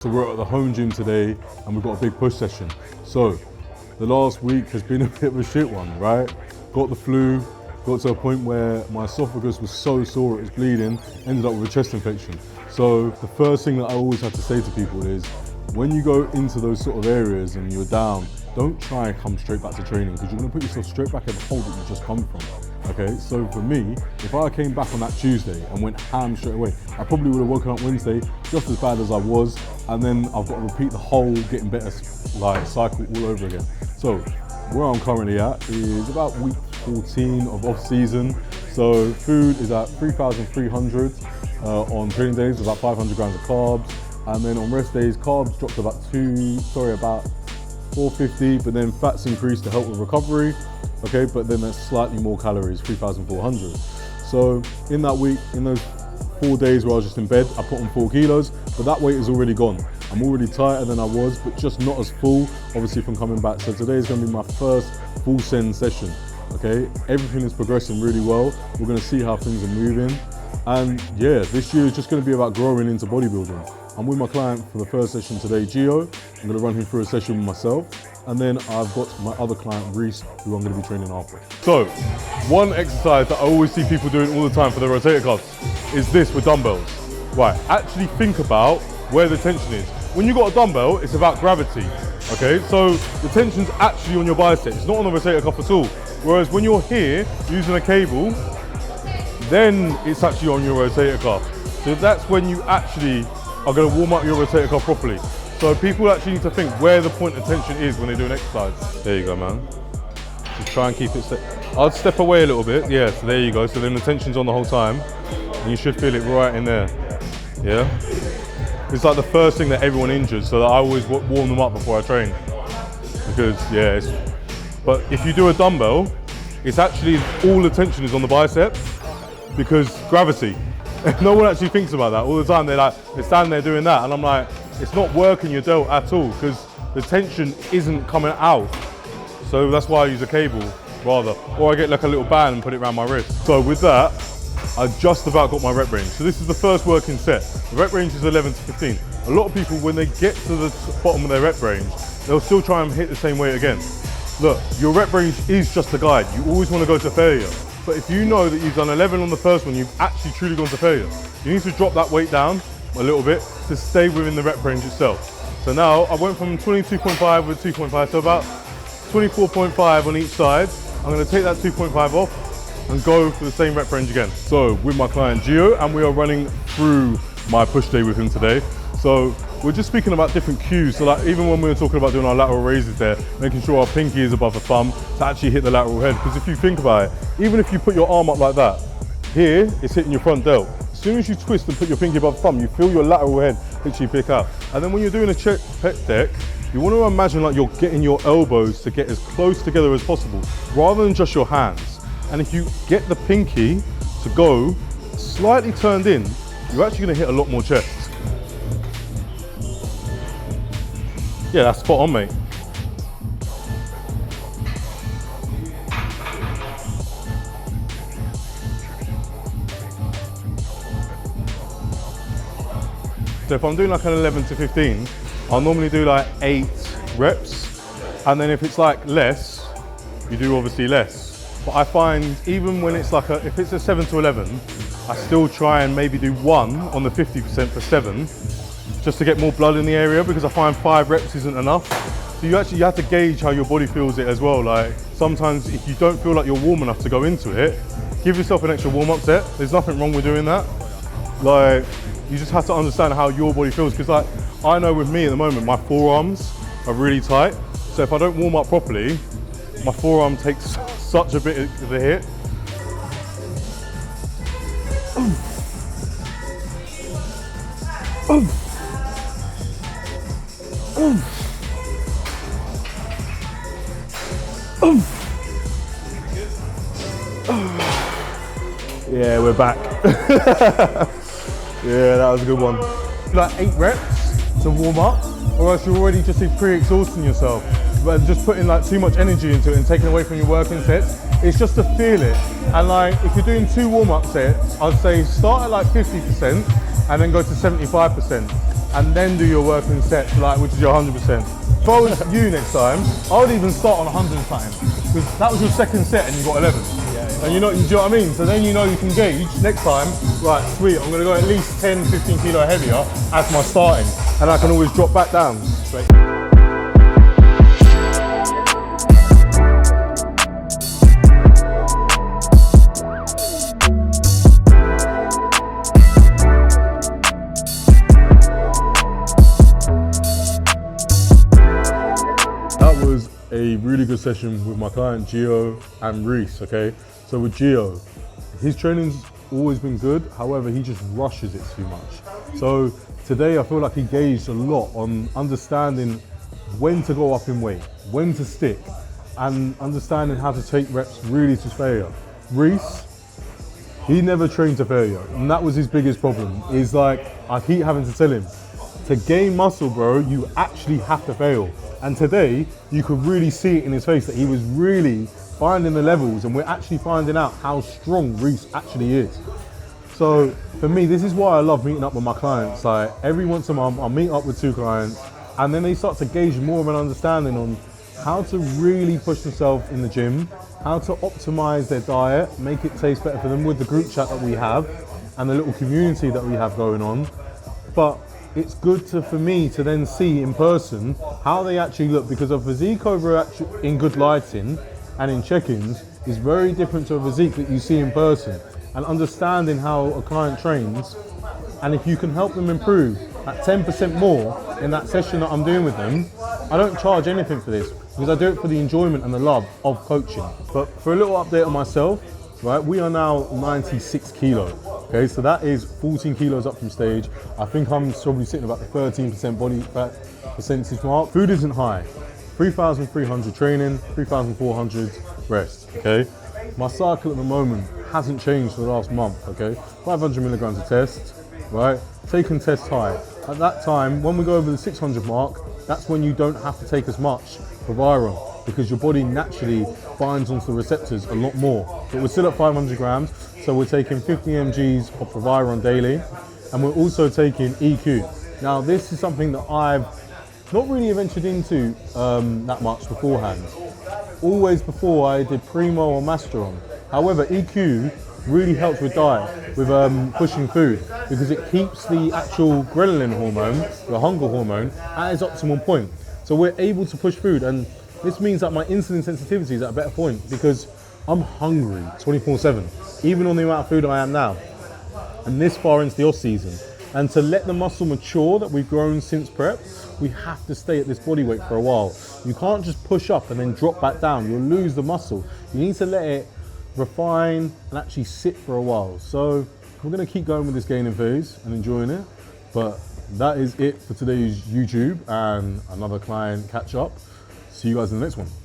So we're at the home gym today and we've got a big push session. So the last week has been a bit of a shit one, right? Got the flu, got to a point where my esophagus was so sore it was bleeding, ended up with a chest infection. So the first thing that I always have to say to people is, when you go into those sort of areas and you're down, don't try and come straight back to training because you're gonna put yourself straight back in the hole that you just come from. Okay, so for me, if I came back on that Tuesday and went ham straight away, I probably would have woken up Wednesday just as bad as I was, and then I've got to repeat the whole getting better cycle all over again. So where I'm currently at is about week 14 of off season. So food is at 3,300 on training days, about 500 grams of carbs, and then on rest days, carbs dropped to about 450, but then fats increased to help with recovery. Okay, but then that's slightly more calories, 3,400. So in that week, in those 4 days where I was just in bed, I put on 4 kilos, but that weight is already gone. I'm already tighter than I was, but just not as full, obviously, from coming back. So today is gonna be my first full send session, okay? Everything is progressing really well. We're gonna see how things are moving. And yeah, this year is just gonna be about growing into bodybuilding. I'm with my client for the first session today, Gio. I'm gonna run him through a session with myself. And then I've got my other client, Rhys, who I'm gonna be training after. So, one exercise that I always see people doing all the time for their rotator cuffs is this with dumbbells. Right, actually think about where the tension is. When you've got a dumbbell, it's about gravity, okay? So the tension's actually on your bicep, it's not on the rotator cuff at all. Whereas when you're here, using a cable, then it's actually on your rotator cuff. So that's when you actually are gonna warm up your rotator cuff properly. So people actually need to think where the point of tension is when they do an exercise. There you go, man. Just try and keep it set. I'll step away a little bit. Yeah, so there you go. So then the tension's on the whole time. And you should feel it right in there. Yeah? It's like the first thing that everyone injures, so that I always warm them up before I train. Because, yeah, but if you do a dumbbell, it's actually all the tension is on the bicep because gravity. No one actually thinks about that. All the time they're standing there doing that, and I'm like, it's not working your delt at all because the tension isn't coming out. So that's why I use a cable rather, or I get like a little band and put it around my wrist. So with that, I just about got my rep range. So this is the first working set. The rep range is 11 to 15. A lot of people, when they get to the bottom of their rep range, they'll still try and hit the same weight again. Look, your rep range is just a guide. You always want to go to failure. But if you know that you've done 11 on the first one, you've actually truly gone to failure. You need to drop that weight down a little bit to stay within the rep range itself. So now I went from 22.5 with 2.5, so about 24.5 on each side. I'm gonna take that 2.5 off and go for the same rep range again. So with my client Gio, and we are running through my push day with him today. So we're just speaking about different cues. So like even when we were talking about doing our lateral raises there, making sure our pinky is above the thumb to actually hit the lateral head. Because if you think about it, even if you put your arm up like that, here it's hitting your front delt. As soon as you twist and put your pinky above the thumb, you feel your lateral head literally pick up. And then when you're doing a pec deck, you want to imagine like you're getting your elbows to get as close together as possible, rather than just your hands. And if you get the pinky to go slightly turned in, you're actually going to hit a lot more chest. Yeah, that's spot on, mate. So if I'm doing like an 11 to 15, I'll normally do like 8 reps. And then if it's like less, you do obviously less. But I find even when it's like if it's a 7 to 11, I still try and maybe do 1 on the 50% for 7, just to get more blood in the area, because I find 5 reps isn't enough. So you have to gauge how your body feels it as well. Like sometimes if you don't feel like you're warm enough to go into it, give yourself an extra warm-up set. There's nothing wrong with doing that. Like, you just have to understand how your body feels, because like I know with me at the moment, my forearms are really tight. So if I don't warm up properly, my forearm takes such a bit of the hit. Yeah, we're back. Yeah, that was a good one. Like 8 reps to warm up, or else you're already just pre-exhausting yourself. But just putting like too much energy into it and taking away from your working sets, it's just to feel it. And like, if you're doing 2 warm-up sets, I'd say start at like 50% and then go to 75%. and then do your working sets, like, which is your 100%. If I was you next time, I would even start on 100 something, because that was your second set and you got 11. And you know what I mean? So then you know you can gauge next time, right, sweet, I'm gonna go at least 10, 15 kilo heavier as my starting, and I can always drop back down. Right. That was a really good session with my client Gio and Rhys, okay? So with Gio, his training's always been good, however, he just rushes it too much. So today I feel like he gauged a lot on understanding when to go up in weight, when to stick, and understanding how to take reps really to failure. Rhys, he never trained to failure, and that was his biggest problem, is like, I keep having to tell him, to gain muscle, bro, you actually have to fail. And today, you could really see it in his face that he was really finding the levels, and we're actually finding out how strong Rhys actually is. So for me, this is why I love meeting up with my clients. Like every once in a month, I'll meet up with 2 clients, and then they start to gauge more of an understanding on how to really push themselves in the gym, how to optimize their diet, make it taste better for them with the group chat that we have and the little community that we have going on. But it's good for me to then see in person how they actually look, because a physique in good lighting and in check-ins is very different to a physique that you see in person. And understanding how a client trains, and if you can help them improve at 10% more in that session that I'm doing with them, I don't charge anything for this, because I do it for the enjoyment and the love of coaching. But for a little update on myself, right, we are now 96 kilos. Okay, so that is 14 kilos up from stage. I think I'm probably sitting about the 13% body fat percentage mark. Food isn't high. 3,300 training, 3,400 rest, okay? My cycle at the moment hasn't changed for the last month, okay? 500 milligrams a test, right? Taking tests high. At that time, when we go over the 600 mark, that's when you don't have to take as much for Viron, because your body naturally binds onto the receptors a lot more. But we're still at 500 grams, so we're taking 50 mgs of Proviron daily, and we're also taking EQ. Now, this is something that I've not really ventured into that much beforehand. Always before I did Primo or Masteron. However, EQ really helps with diet, with pushing food, because it keeps the actual ghrelin hormone, the hunger hormone, at its optimal point. So we're able to push food, and this means that my insulin sensitivity is at a better point, because I'm hungry 24/7, even on the amount of food I am now, and this far into the off season. And to let the muscle mature that we've grown since prep, we have to stay at this body weight for a while. You can't just push up and then drop back down. You'll lose the muscle. You need to let it refine and actually sit for a while. So we're gonna keep going with this gaining phase and enjoying it. But that is it for today's YouTube and another client catch up. See you guys in the next one.